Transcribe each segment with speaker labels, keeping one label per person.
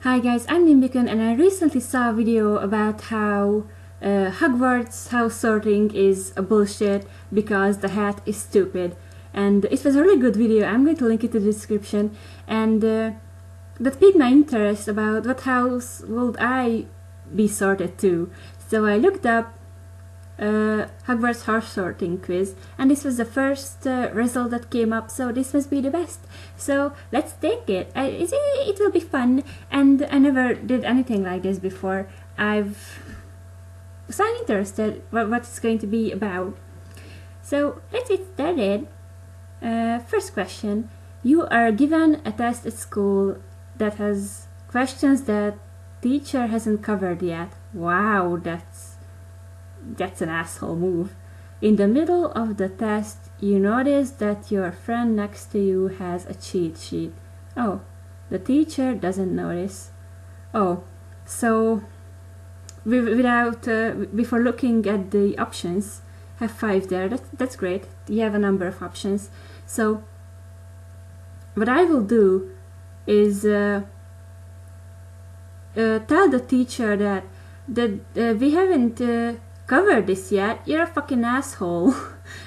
Speaker 1: Hi guys, I'm Nimbikun and I recently saw a video about how Hogwarts house sorting is a bullshit because the hat is stupid. And it was a really good video. I'm going to link it in the description. And that piqued my interest about what house would I be sorted to. So I looked up Hogwarts house sorting quiz, and this was the first result that came up, so this must be the best. So let's take it. It will be fun, and I never did anything like this before. I'm interested what it's going to be about. So let's get started. First question: you are given a test at school that has questions that teacher hasn't covered yet. Wow, that's an asshole move. In the middle of the test, you notice that your friend next to you has a cheat sheet. Oh, the teacher doesn't notice. Oh, so before looking at the options, have 5 there. That's great. You have a number of options. So what I will do is tell the teacher that we haven't covered this yet. You're a fucking asshole.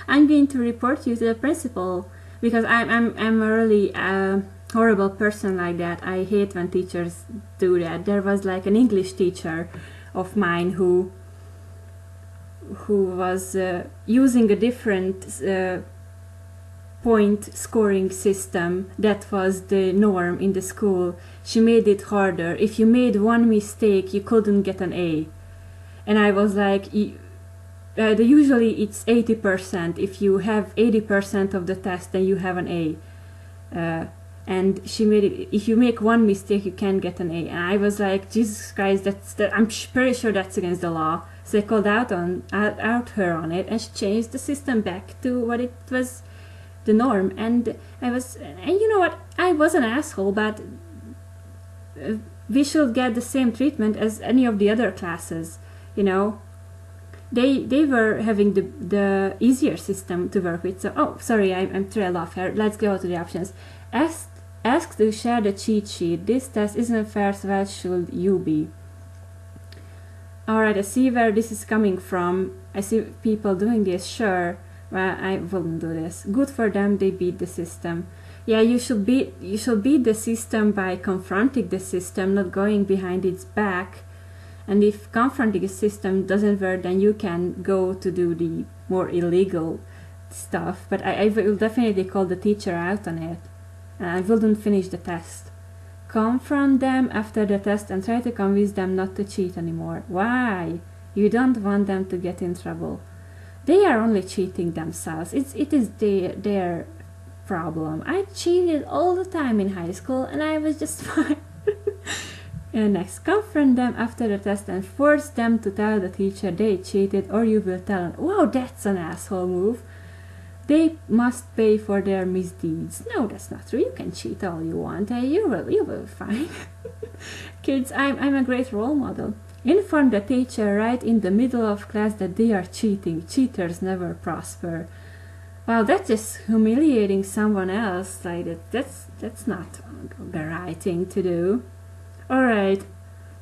Speaker 1: I'm going to report you to the principal because I'm a really horrible person like that. I hate when teachers do that. There was like an English teacher of mine who was using a different point scoring system that was the norm in the school. She made it harder. If you made one mistake, you couldn't get an A. And I was like, usually it's 80%. If you have 80% of the test, then you have an A. And she made it, if you make one mistake, you can get an A. And I was like, Jesus Christ, I'm pretty sure that's against the law. So I called out her on it, and she changed the system back to what it was the norm. And you know what? I was an asshole, but we should get the same treatment as any of the other classes. You know, they were having the easier system to work with. So, oh, sorry, I'm trailed off here. Let's go to the options. Ask to share the cheat sheet. This test isn't fair, so why should you be? Alright, I see where this is coming from. I see people doing this, sure. Well, I wouldn't do this. Good for them, they beat the system. Yeah, you should beat the system by confronting the system, not going behind its back. And if confronting a system doesn't work, then you can go to do the more illegal stuff. But I will definitely call the teacher out on it. And I wouldn't finish the test. Confront them after the test and try to convince them not to cheat anymore. Why? You don't want them to get in trouble. They are only cheating themselves. It is their problem. I cheated all the time in high school and I was just fine. Next, confront them after the test and force them to tell the teacher they cheated, or you will tell them, wow, that's an asshole move. They must pay for their misdeeds. No, that's not true. You can cheat all you want. You will be fine. Kids, I'm a great role model. Inform the teacher right in the middle of class that they are cheating. Cheaters never prosper. Well, that's just humiliating someone else. Like that's not the right thing to do. Alright,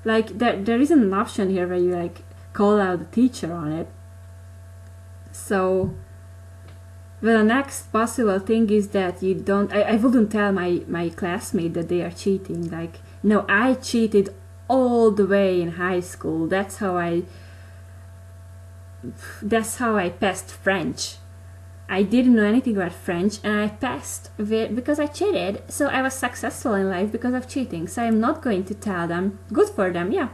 Speaker 1: like there isn't an option here where you like call out the teacher on it. So, well, the next possible thing is that you don't, I wouldn't tell my classmate that they are cheating. Like, no, I cheated all the way in high school. That's how I passed French. I didn't know anything about French and I passed because I cheated. So I was successful in life because of cheating. So I'm not going to tell them. Good for them, yeah.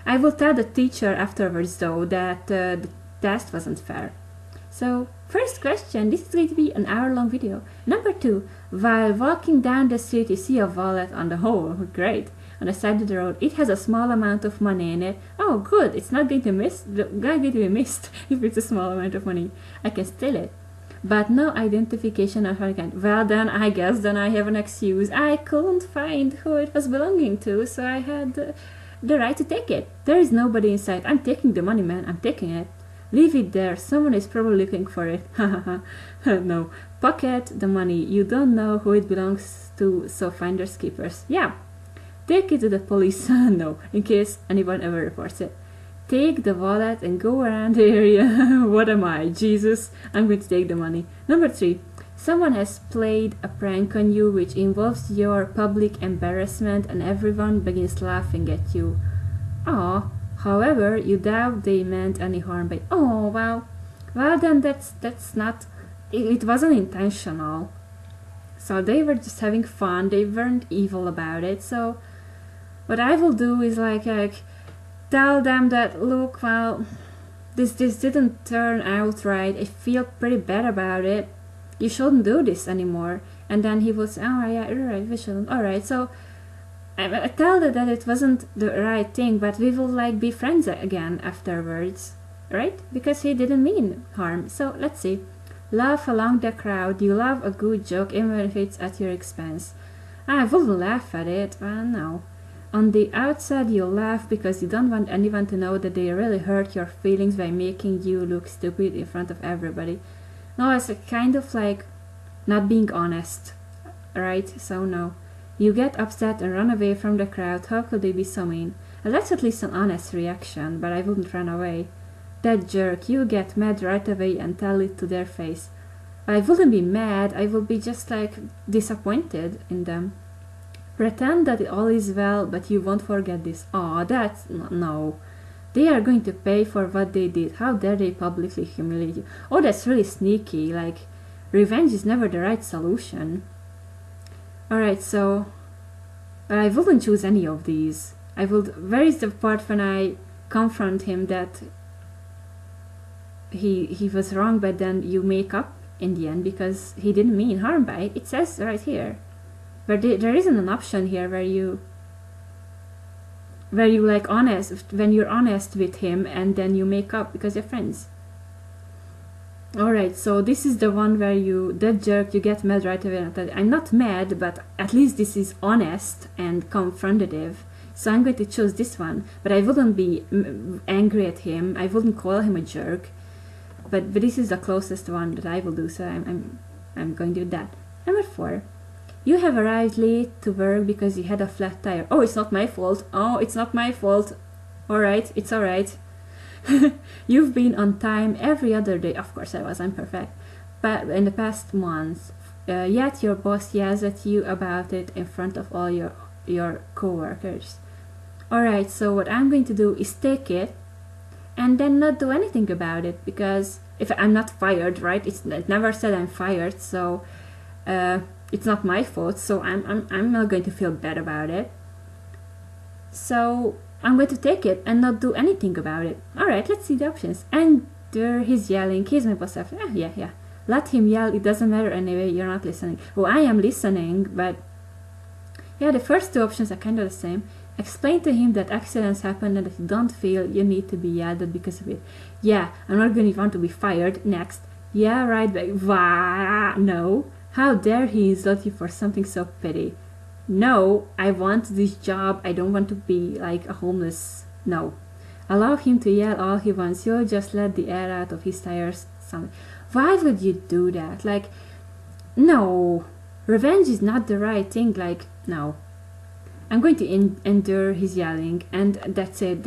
Speaker 1: I will tell the teacher afterwards though that the test wasn't fair. So first question, this is going to be an hour-long video. Number 2, while walking down the street you see a wallet on the great. On the side of the road, it has a small amount of money in it. Oh good, it's not going to be missed if it's a small amount of money. I can steal it. But no identification of any kind. Well then, I guess then I have an excuse. I couldn't find who it was belonging to, so I had the right to take it. There is nobody inside. I'm taking the money, man. I'm taking it. Leave it there. Someone is probably looking for it. No. Pocket the money. You don't know who it belongs to, so finders keepers. Yeah. Take it to the police. No, in case anyone ever reports it. Take the wallet and go around the area. What am I, Jesus? I'm going to take the money. Number 3. Someone has played a prank on you which involves your public embarrassment and everyone begins laughing at you. Ah, however, you doubt they meant any harm by. Oh, well then that's not. It wasn't intentional. So they were just having fun. They weren't evil about it. So what I will do is like tell them that, look, well, this didn't turn out right. I feel pretty bad about it. You shouldn't do this anymore. And then he will say, oh yeah, you're right, we shouldn't. Alright, so I tell them that it wasn't the right thing, but we will like be friends again afterwards, right? Because he didn't mean harm. So let's see. Laugh along the crowd. You love a good joke even if it's at your expense. I wouldn't laugh at it. Well, no. On the outside you laugh because you don't want anyone to know that they really hurt your feelings by making you look stupid in front of everybody. No, it's a kind of like not being honest, right? So no. You get upset and run away from the crowd. How could they be so mean? And that's at least an honest reaction, but I wouldn't run away. That jerk, you get mad right away and tell it to their face. I wouldn't be mad, I would be just like disappointed in them. Pretend that all is well, but you won't forget this. Aw, that's no. They are going to pay for what they did. How dare they publicly humiliate you? Oh, that's really sneaky. Like, revenge is never the right solution. Alright, so I wouldn't choose any of these. Where is the part when I confront him that he was wrong, but then you make up in the end because he didn't mean harm by it? It says right here. But there isn't an option here where you like when you're honest with him and then you make up because you're friends. Alright, so this is the one where that jerk, you get mad right away. I'm not mad, but at least this is honest and confrontative. So I'm going to choose this one, but I wouldn't be angry at him. I wouldn't call him a jerk. But this is the closest one that I will do, so I'm going to do that. Number 4. You have arrived late to work because you had a flat tire. Oh, it's not my fault. Oh, it's not my fault. Alright, it's alright. You've been on time every other day. Of course I was, I'm perfect. But in the past months, yet your boss yells at you about it in front of all your co-workers. Alright, so what I'm going to do is take it and then not do anything about it, because if I'm not fired, right? It never said I'm fired, so it's not my fault, so I'm not going to feel bad about it. So I'm going to take it and not do anything about it. Alright, let's see the options. And there he's yelling. He's my boss. Yeah. Let him yell. It doesn't matter anyway. You're not listening. Well, I am listening, but yeah, the first two options are kind of the same. Explain to him that accidents happen and that you don't feel you need to be yelled at because of it. Yeah, I'm not going to want to be fired. Next. Yeah, right. But no. How dare he insult you for something so petty? No, I want this job. I don't want to be like a homeless. No. Allow him to yell all he wants. You'll just let the air out of his tires. Why would you do that? Like, no. Revenge is not the right thing. Like, no. I'm going to endure his yelling, and that's it.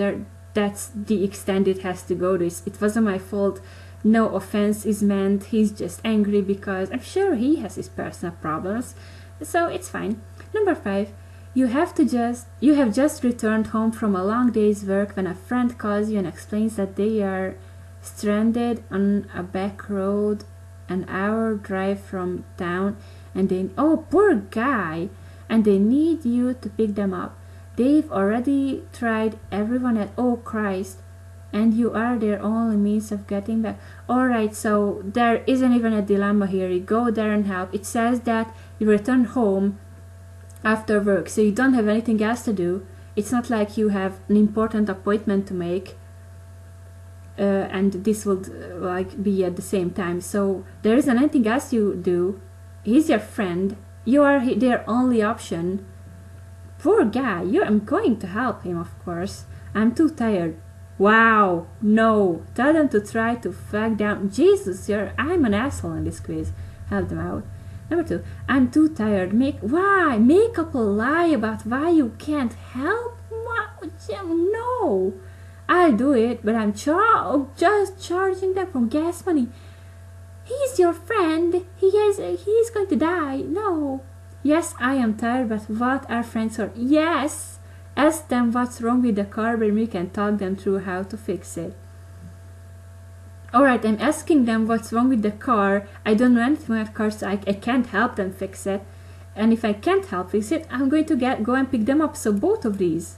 Speaker 1: That's the extent it has to go. It wasn't my fault. No offense is meant. He's just angry because I'm sure he has his personal problems. So it's fine. Number 5. You have just returned home from a long day's work when a friend calls you and explains that they are stranded on a back road an hour drive from town, and oh, poor guy, and they need you to pick them up. They've already tried everyone at oh Christ, and you are their only means of getting back. Alright, so there isn't even a dilemma here. You go there and help. It says that you return home after work, so you don't have anything else to do. It's not like you have an important appointment to make, and this would like be at the same time. So there isn't anything else you do. He's your friend. You are their only option. Poor guy. I'm going to help him, of course. I'm too tired. Wow. No. Tell them to try to flag down. Jesus, I'm an asshole in this quiz. Help them out. Number 2, I'm too tired. Why? Make up a lie about why you can't help? No. I'll do it, but I'm just charging them from gas money. He's your friend. He's going to die. No. Yes, I am tired, but what are friends for? Yes. Ask them what's wrong with the car, but we can talk them through how to fix it. Alright, I'm asking them what's wrong with the car. I don't know anything about cars, so I can't help them fix it. And if I can't help fix it, I'm going to go and pick them up. So both of these.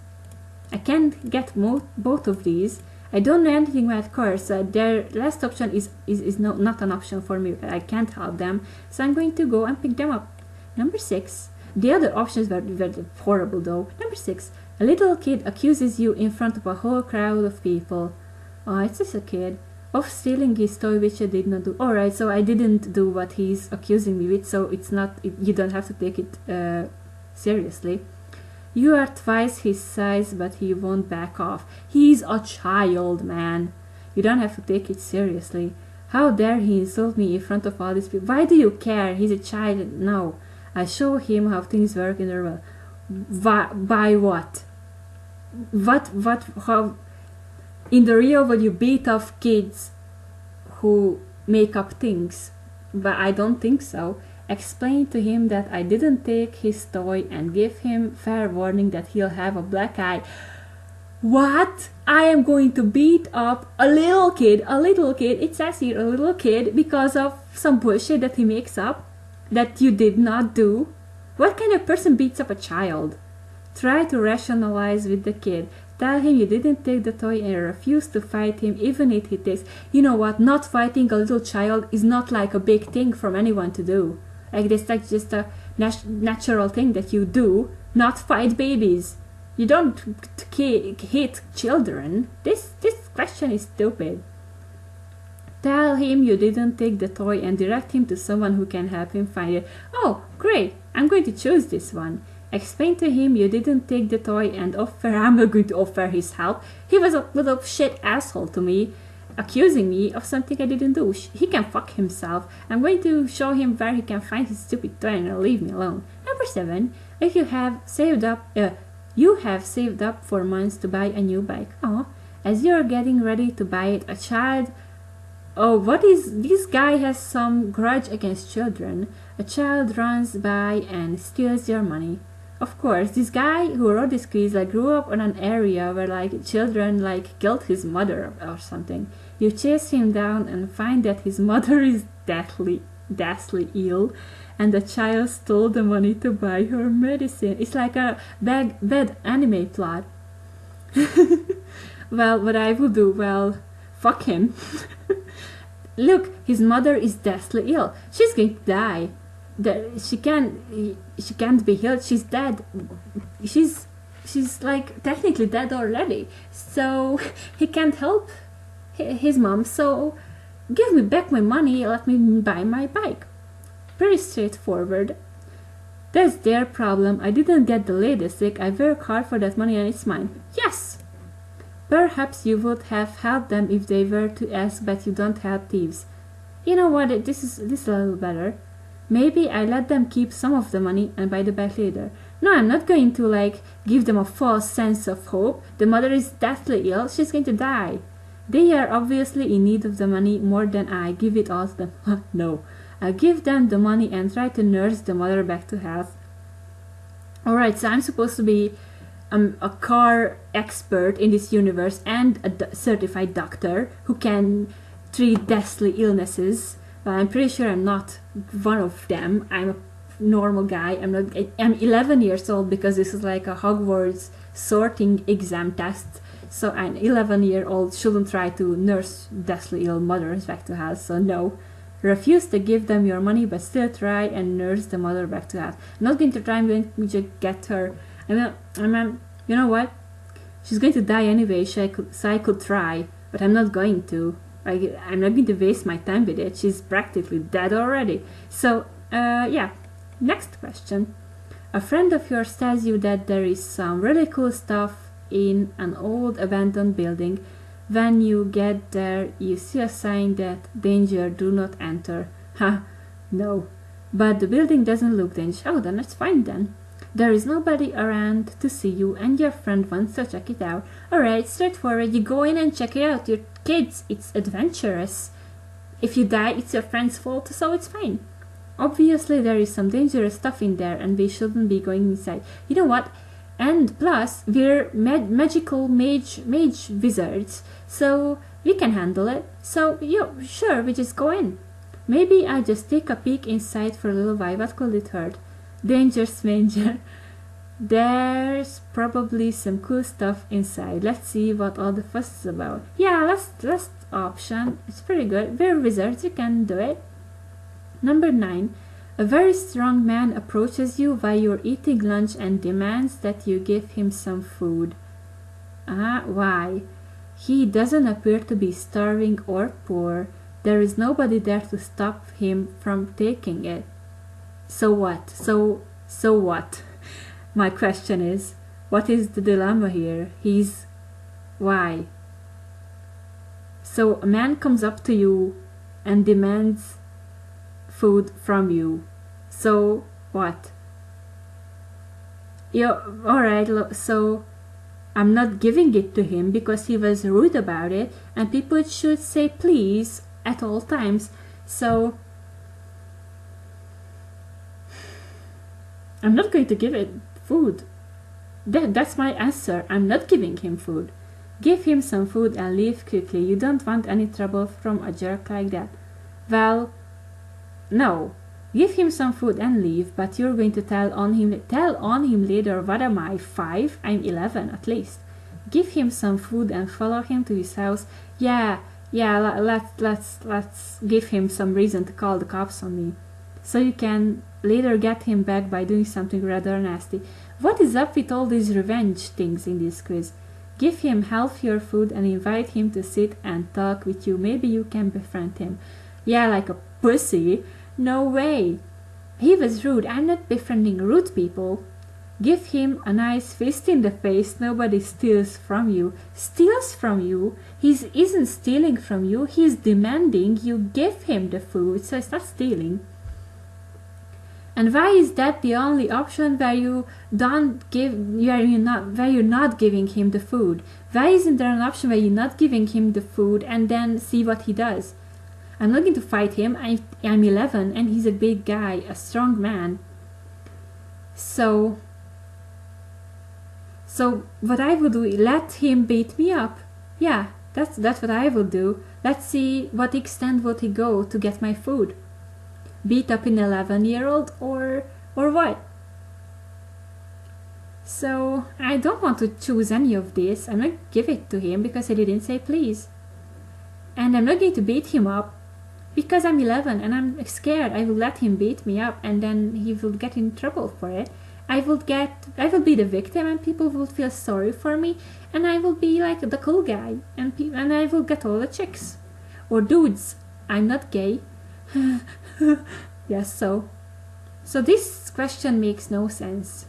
Speaker 1: I can't get both of these. I don't know anything about cars, so their last option is not an option for me. I can't help them, so I'm going to go and pick them up. Number 6. The other options were horrible though. Number 6. A little kid accuses you in front of a whole crowd of people. Oh, it's just a kid. Of stealing his toy, which I did not do. Alright, so I didn't do what he's accusing me with, so it's not, you don't have to take it seriously. You are twice his size, but he won't back off. He's a child, man. You don't have to take it seriously. How dare he insult me in front of all these people? Why do you care? He's a child. No. I show him how things work in the world. By what? How? In the real world you beat up kids who make up things? But I don't think so. Explain to him that I didn't take his toy and give him fair warning that he'll have a black eye. What? I am going to beat up a little kid, it says here a little kid, because of some bullshit that he makes up that you did not do? What kind of person beats up a child? Try to rationalize with the kid. Tell him you didn't take the toy and refuse to fight him even if he takes. You know what? Not fighting a little child is not like a big thing from anyone to do. Like this, like just a natural thing that you do. Not fight babies. You don't hit children. This question is stupid. Tell him you didn't take the toy and direct him to someone who can help him find it. Oh, great! I'm going to choose this one. Explain to him you didn't take the toy and I'm not going to offer his help. He was a little shit asshole to me, accusing me of something I didn't do. He can fuck himself. I'm going to show him where he can find his stupid toy and leave me alone. Number 7. If you have saved up for months to buy a new bike. Oh, as you're getting ready to buy it, a child... Oh, what is... This guy has some grudge against children. A child runs by and steals your money. Of course, this guy who wrote this quiz grew up in an area where children killed his mother or something. You chase him down and find that his mother is deathly ill, and the child stole the money to buy her medicine. It's like a bad anime plot. Well, what I will do? Well, fuck him. Look, his mother is deathly ill. She's going to die. She can't be healed. She's dead. She's technically dead already. So he can't help his mom. So give me back my money. Let me buy my bike. Pretty straightforward. That's their problem. I didn't get the latest stick. I work hard for that money and it's mine. Yes. Perhaps you would have helped them if they were to ask, but you don't help thieves. You know what? This is a little better. Maybe I let them keep some of the money and buy the bike later. No, I'm not going to give them a false sense of hope. The mother is deathly ill. She's going to die. They are obviously in need of the money more than I. Give it all to them. No. I'll give them the money and try to nurse the mother back to health. Alright, so I'm supposed to be a car expert in this universe and a certified doctor who can treat deathly illnesses. I'm pretty sure I'm not one of them. I'm a normal guy. I'm 11 years old because this is like a Hogwarts sorting exam test. So an 11-year-old shouldn't try to nurse deathly ill mothers back to health. So no. Refuse to give them your money, but still try and nurse the mother back to health. I'm not going to try. I'm going to just get her. You know what? She's going to die anyway, so I could try, but I'm not going to. I'm not going to waste my time with it. She's practically dead already. So, yeah. Next question. A friend of yours tells you that there is some really cool stuff in an old abandoned building. When you get there, you see a sign that danger, do not enter. Ha, no. but the building doesn't look dangerous. Oh, then it's fine then. There is nobody around to see you, and your friend wants to check it out. Alright, straightforward. You go in and check it out. Your kids, it's adventurous. If you die, it's your friend's fault, so it's fine. Obviously, there is some dangerous stuff in there, and we shouldn't be going inside. You know what? And plus, we're magical mage wizards, so we can handle it. So, yeah, sure, we just go in. Maybe I just take a peek inside for a little while. What could it hurt? Danger, stranger. There's probably some cool stuff inside. Let's see what all the fuss is about. Yeah, last option. It's pretty good. We're wizards, you can do it. Number 9. A very strong man approaches you while you're eating lunch and demands that you give him some food. Why? He doesn't appear to be starving or poor. There is nobody there to stop him from taking it. So what? So what? My question is, what is the dilemma here? Why? So a man comes up to you and demands food from you. So what? Yeah, alright, so I'm not giving it to him because he was rude about it, and people should say please at all times. So I'm not going to give it food. That's my answer. I'm not giving him food. Give him some food and leave quickly. You don't want any trouble from a jerk like that. Well, no. Give him some food and leave, but you're going to tell on him later, what am I, 5? I'm 11 at least. Give him some food and follow him to his house. Yeah, let's give him some reason to call the cops on me. So you can later get him back by doing something rather nasty. What is up with all these revenge things in this quiz? Give him half your food and invite him to sit and talk with you. Maybe you can befriend him. Yeah, like a pussy. No way. He was rude. I'm not befriending rude people. Give him a nice fist in the face. Nobody steals from you. Steals from you? He isn't stealing from you. He's demanding you give him the food. So it's not stealing. And why is that the only option where you're not giving him the food? Why isn't there an option where you're not giving him the food and then see what he does? I'm not going to fight him. I'm 11 and he's a big guy, a strong man. So what I would do, let him beat me up. Yeah, that's what I would do. Let's see what extent would he go to get my food. Beat up an 11-year-old or what? So I don't want to choose any of this. I'm not going to give it to him because I didn't say please. And I'm not going to beat him up because I'm 11 and I'm scared. I will let him beat me up and then he will get in trouble for it. I will be the victim and people will feel sorry for me and I will be like the cool guy and I will get all the chicks. Or dudes. I'm not gay. Yes, so this question makes no sense.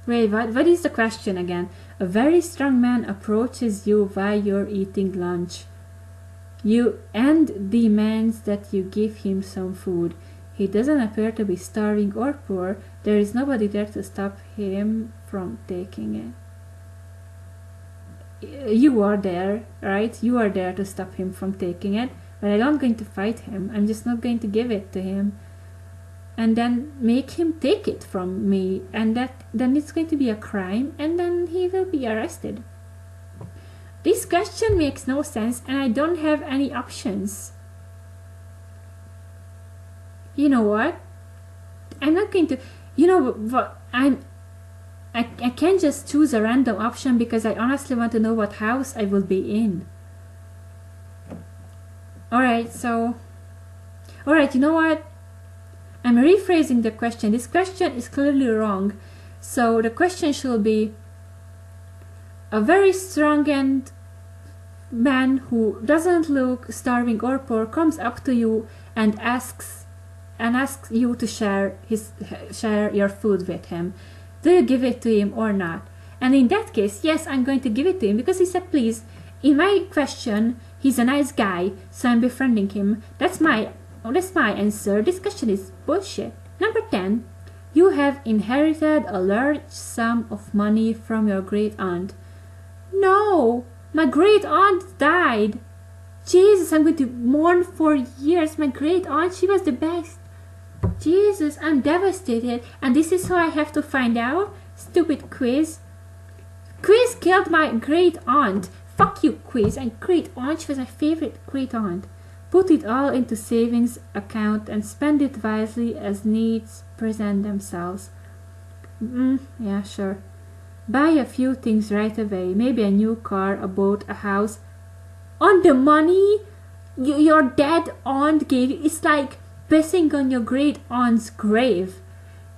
Speaker 1: Wait, what is the question again? A very strong man approaches you while you're eating lunch. And demands that you give him some food. He doesn't appear to be starving or poor. There is nobody there to stop him from taking it. You are there, right? You are there to stop him from taking it. But I'm not going to fight him. I'm just not going to give it to him. And then make him take it from me. And then it's going to be a crime. And then he will be arrested. This question makes no sense. And I don't have any options. You know what? I'm not going to... You know what? I can't just choose a random option because I honestly want to know what house I will be in. Alright, you know what? I'm rephrasing the question. This question is clearly wrong. So the question should be, a very strong and man who doesn't look starving or poor comes up to you and asks you to share your food with him. Do you give it to him or not? And in that case, yes, I'm going to give it to him because he said please. In my question, he's a nice guy, so I'm befriending him. That's my Oh, that's my answer. This question is bullshit. Number 10. You have inherited a large sum of money from your great aunt. No, my great aunt died. Jesus, I'm going to mourn for years. My great aunt, she was the best. Jesus, I'm devastated. And this is how I have to find out? Stupid quiz. Quiz killed my great aunt. Fuck you, quiz. And great aunt, she was my favorite great aunt. Put it all into savings account and spend it wisely as needs present themselves. Yeah, sure. Buy a few things right away. Maybe a new car, a boat, a house. On the money your dead aunt gave you. It's like pissing on your great aunt's grave.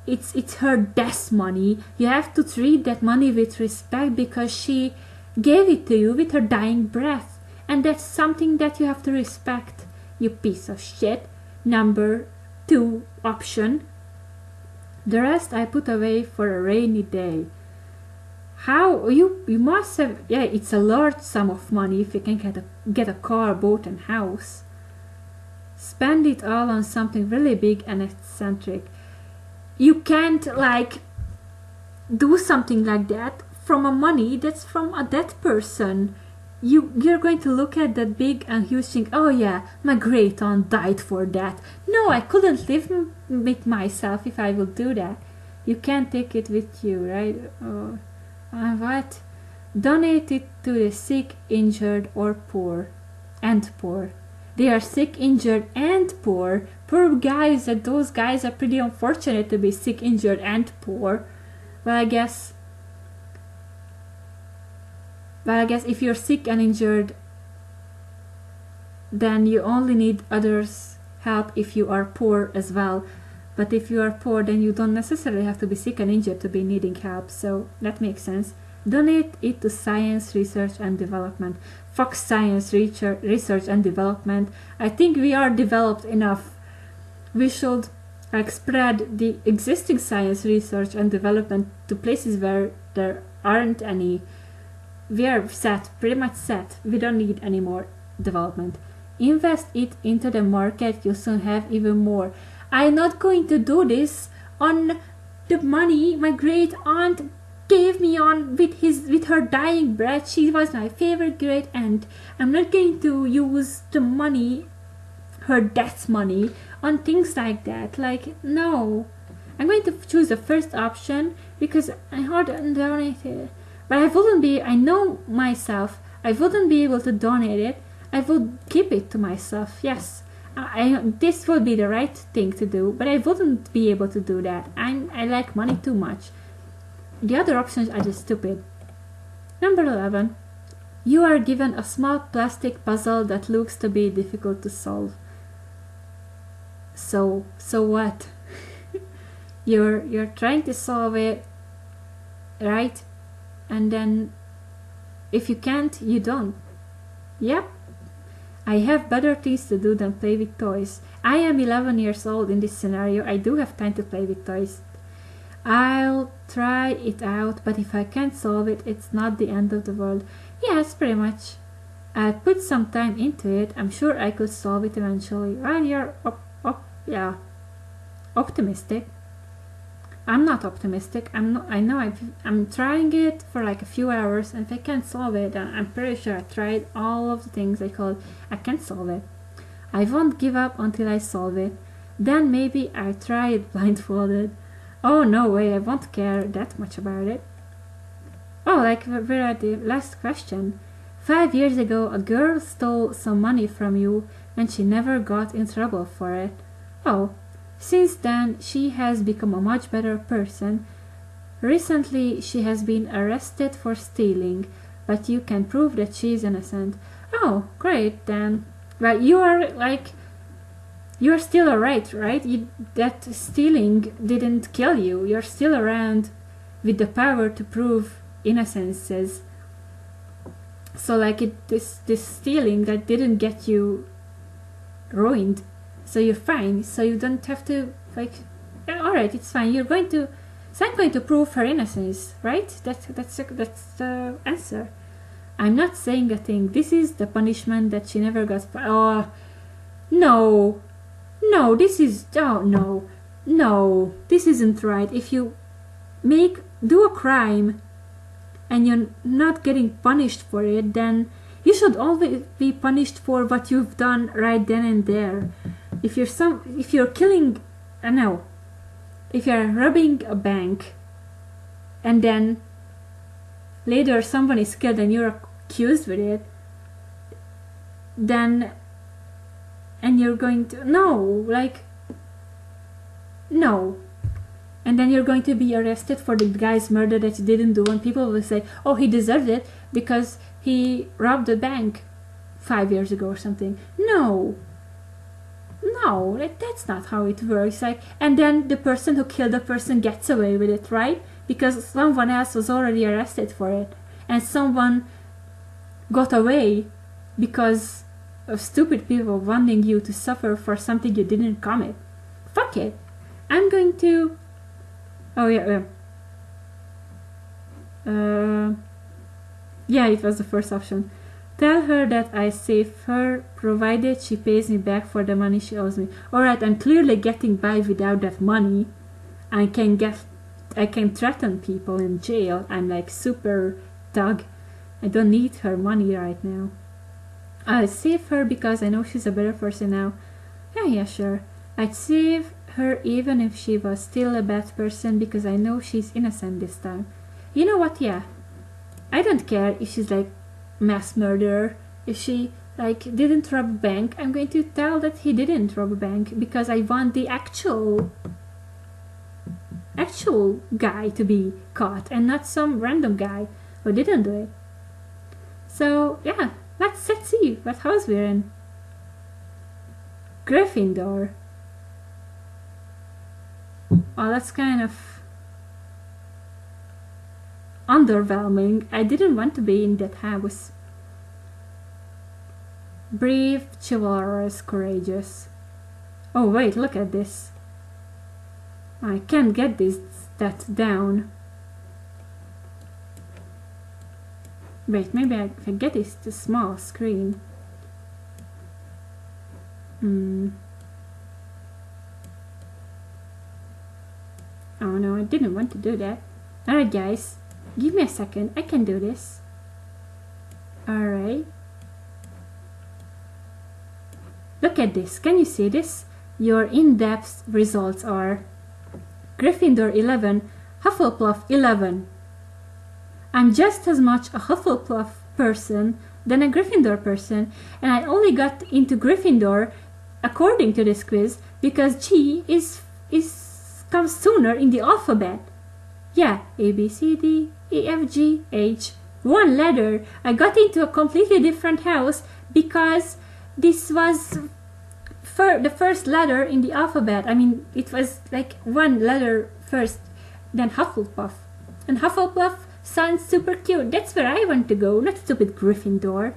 Speaker 1: It's her death money. You have to treat that money with respect because she gave it to you with her dying breath. And that's something that you have to respect, you piece of shit. Number 2 option. The rest I put away for a rainy day. How you must have, yeah, it's a large sum of money if you can get a car, boat and house. Spend it all on something really big and eccentric. You can't like do something like that from a money that's from a dead person. You're going to look at that big and huge thing. Oh yeah, my great aunt died for that. No, I couldn't live with myself if I would do that. You can't take it with you, right? What? Donate it to the sick, injured, or poor. And poor. They are sick, injured, and poor. Poor guys, that those guys are pretty unfortunate to be sick, injured, and poor. Well, I guess if you're sick and injured, then you only need others' help if you are poor as well. But if you are poor, then you don't necessarily have to be sick and injured to be needing help. So that makes sense. Donate it to science, research, and development. Fuck science, research, and development. I think we are developed enough. We should spread the existing science, research, and development to places where there aren't any. We are set, pretty much set. We don't need any more development. Invest it into the market. You'll soon have even more. I'm not going to do this on the money my great aunt gave me on with her dying breath. She was my favorite great aunt. I'm not going to use the money, her death money, on things like that. Like, no. I'm going to choose the first option because I heard and donated. But I know myself, I wouldn't be able to donate it. I would keep it to myself, yes. This would be the right thing to do, but I wouldn't be able to do that. I like money too much. The other options are just stupid. Number 11. You are given a small plastic puzzle that looks to be difficult to solve. So what? You're trying to solve it, right? And then if you can't, you don't. Yep. I have better things to do than play with toys. I am 11 years old in this scenario. I do have time to play with toys. I'll try it out, but if I can't solve it, it's not the end of the world. Yes, pretty much. I'll put some time into it. I'm sure I could solve it eventually. Well, you're optimistic. I'm not optimistic. I'm trying it for like a few hours, and if I can't solve it, I'm pretty sure I tried all of the things I can't solve it. I won't give up until I solve it. Then maybe I try it blindfolded. Oh no way, I won't care that much about it. Oh, like we're at the last question. 5 years ago, a girl stole some money from you, and she never got in trouble for it. Oh. Since then, she has become a much better person. Recently, she has been arrested for stealing, but you can prove that she is innocent. Oh, great, then. Well, you're still alright, right? That stealing didn't kill you. You're still around with the power to prove innocences. So, this stealing that didn't get you ruined. So you're fine, so you don't have to, alright, it's fine, so I'm going to prove her innocence, right? That's the answer. I'm not saying a thing. This is the punishment that she never got. Oh, no. no, this is, oh no, this isn't right. If you do a crime and you're not getting punished for it, then you should always be punished for what you've done right then and there. If you're killing, if you're robbing a bank and then later someone is killed and you're accused with it, then, and you're going to, no, and then you're going to be arrested for the guy's murder that you didn't do, and people will say, oh, he deserved it because he robbed a bank 5 years ago or something. No, that's not how it works. And then the person who killed the person gets away with it, right? Because someone else was already arrested for it, and someone got away because of stupid people wanting you to suffer for something you didn't commit. Fuck it. I'm going to... Oh, yeah. Yeah, it was the first option. Tell her that I save her, provided she pays me back for the money she owes me. Alright, I'm clearly getting by without that money. I can threaten people in jail. I'm like super thug. I don't need her money right now. I save her because I know she's a better person now. Yeah, sure. I'd save her even if she was still a bad person because I know she's innocent this time. You know what? Yeah. I don't care if she's like mass murderer. If she didn't rob a bank, I'm going to tell that he didn't rob a bank because I want the actual guy to be caught and not some random guy who didn't do it. So yeah, let's see what house we're in. Gryffindor. Oh, that's kind of underwhelming. I didn't want to be in that house. Brave, chivalrous, courageous. Oh wait, look at this. I can't get that down. Wait, maybe I can get this to small screen. Oh no, I didn't want to do that. Alright guys, give me a second, I can do this. Alright. Look at this, can you see this? Your in-depth results are Gryffindor 11, Hufflepuff 11. I'm just as much a Hufflepuff person than a Gryffindor person, and I only got into Gryffindor according to this quiz because G comes sooner in the alphabet. Yeah, A, B, C, D, E, F, G, H. One letter. I got into a completely different house because this was the first letter in the alphabet. I mean, it was like one letter first, then Hufflepuff. And Hufflepuff sounds super cute. That's where I want to go, not stupid Gryffindor.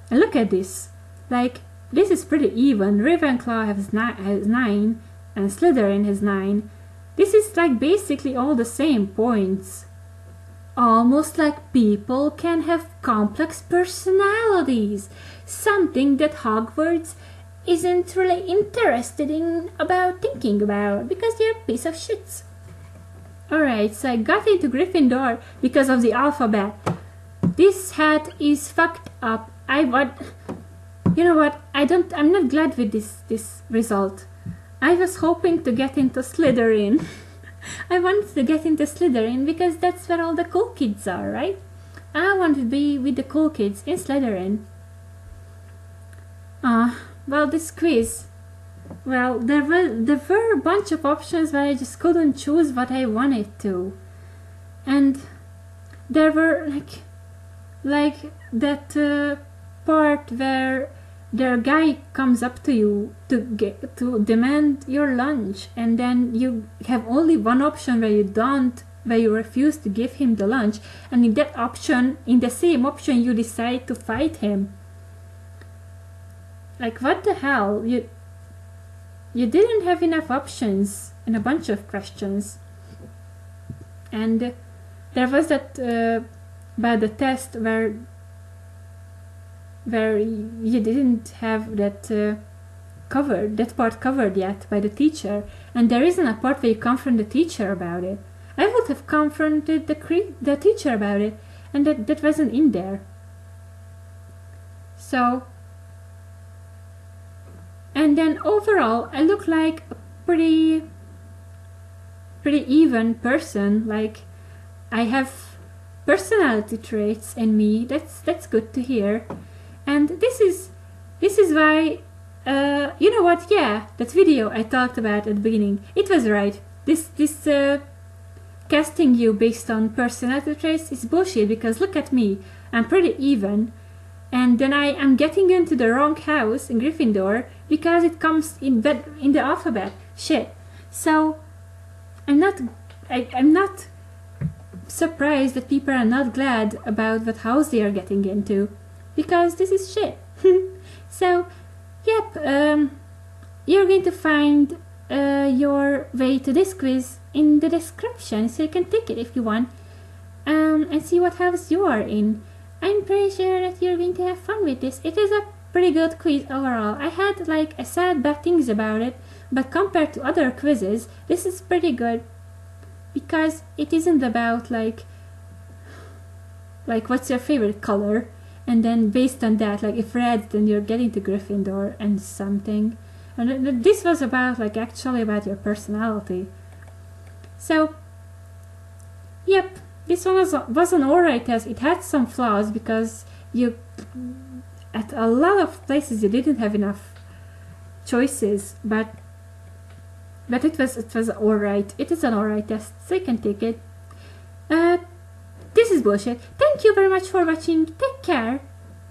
Speaker 1: And look at this. Like, this is pretty even. Ravenclaw has 9, and Slytherin has 9. This is like basically all the same points. Almost like people can have complex personalities. Something that Hogwarts isn't really interested in thinking about because they're a piece of shits. Alright, so I got into Gryffindor because of the alphabet. This hat is fucked up. You know what? I'm not glad with this result. I was hoping to get into Slytherin. I wanted to get into Slytherin because that's where all the cool kids are, right? I want to be with the cool kids in Slytherin. Well, this quiz. Well, there were a bunch of options where I just couldn't choose what I wanted to. And there were like that part where the guy comes up to you to demand your lunch, and then you have only one option where you refuse to give him the lunch, and in the same option you decide to fight him. Like, what the hell? You didn't have enough options in a bunch of questions. And there was that about the test where you didn't have that covered, that part covered yet by the teacher, and there isn't a part where you confront the teacher about it. I would have confronted the teacher about it, and that wasn't in there. So, and then overall, I look like a pretty even person. Like, I have personality traits in me. That's good to hear. And this is why, you know what? Yeah, that video I talked about at the beginning, it was right. This casting you based on personality traits is bullshit, because look at me, I'm pretty even, and then I am getting into the wrong house in Gryffindor because it comes in the alphabet. Shit. So I'm not surprised that people are not glad about what house they are getting into, because this is shit. So, yep, you're going to find your way to this quiz in the description, so you can take it if you want, and see what house you are in. I'm pretty sure that you're going to have fun with this. It is a pretty good quiz overall. I said bad things about it, but compared to other quizzes, this is pretty good, because it isn't about like what's your favorite color, and then based on that, like if red, then you're getting to Gryffindor and something. And this was about actually about your personality. So, yep, this one was an alright test. It had some flaws because at a lot of places you didn't have enough choices, but it was alright. It is an alright test, so you can take it. This is bullshit. Thank you very much for watching. Take care.